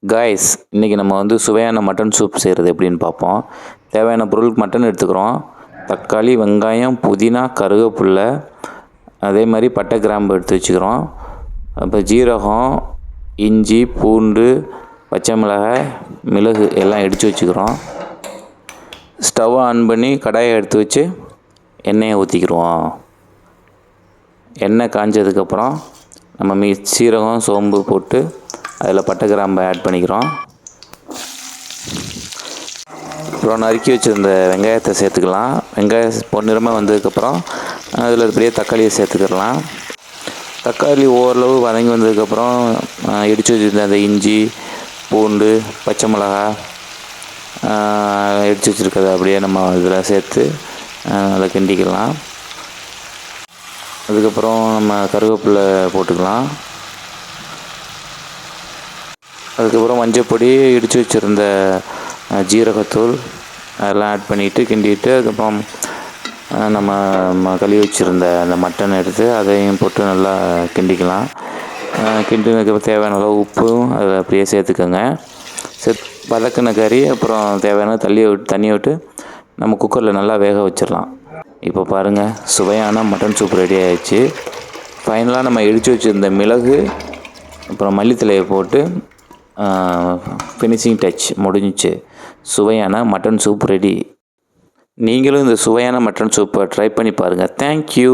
Guys, இன்றைக்கி நம்ம வந்து சுவையான மட்டன் சூப் செய்கிறது எப்படின்னு பார்ப்போம். தேவையான பொருள் மட்டன் எடுத்துக்கிறோம். தக்காளி, வெங்காயம், புதினா, கருவேப்பில்லை, அதே மாதிரி பட்டை, கிராம்பு எடுத்து வச்சுக்கிறோம். அப்போ ஜீரகம், இஞ்சி, பூண்டு, பச்சை மிளகாய், மிளகு எல்லாம் இடித்து வச்சுக்கிறோம். ஸ்டவ்வை ஆன் பண்ணி கடாயை எடுத்து வச்சு எண்ணெயை ஊற்றிக்கிடுவோம். எண்ணெய் காஞ்சதுக்கப்புறம் நம்ம சீரகம், சோம்பு போட்டு அதில் பட்டை, கிராம்பை ஆட் பண்ணிக்கிறோம். அப்புறம் நறுக்கி வச்சுருந்த வெங்காயத்தை சேர்த்துக்கலாம். வெங்காயம் பொன்னிறமாக வந்ததுக்கப்புறம் அதில் இருக்கிற தக்காளியை சேர்த்துக்கிடலாம். தக்காளி ஓரளவு வதங்கி வந்ததுக்கப்புறம் இடித்து வச்சுருந்த அந்த இஞ்சி, பூண்டு, பச்சை மிளகா இடித்து வச்சுருக்கிறத அப்படியே நம்ம இதில் சேர்த்து அதை கிண்டிக்கலாம். அதுக்கப்புறம் நம்ம கருவேப்பிலை போட்டுக்கலாம். அதுக்கப்புறம் மஞ்சப்பொடி, இடித்து வச்சுருந்த ஜீரகத்தூள் அதெல்லாம் ஆட் பண்ணிவிட்டு கிண்டிட்டு, அதுக்கப்புறம் நம்ம கழுவி வச்சுருந்த அந்த மட்டன் எடுத்து அதையும் போட்டு நல்லா கிண்டிக்கலாம். கிண்டினதுக்கப்புறம் தேவையான அளவு உப்பும் அதில் அப்படியே சேர்த்துக்கோங்க. வதக்கின கறி அப்புறம் தேவையான தண்ணியை விட்டு நம்ம குக்கரில் நல்லா வேக வச்சிடலாம். இப்போ பாருங்கள், சுவையான மட்டன் சூப் ரெடி ஆகிடுச்சு. ஃபைனலாக நம்ம இடித்து வச்சுருந்த மிளகு அப்புறம் மல்லித்தலையை போட்டு ஃபினிஷிங் டச் முடிஞ்சிச்சு. சுவையான மட்டன் சூப் ரெடி. நீங்களும் இந்த சுவையான மட்டன் சூப்பை ட்ரை பண்ணி பாருங்கள். தேங்க்யூ.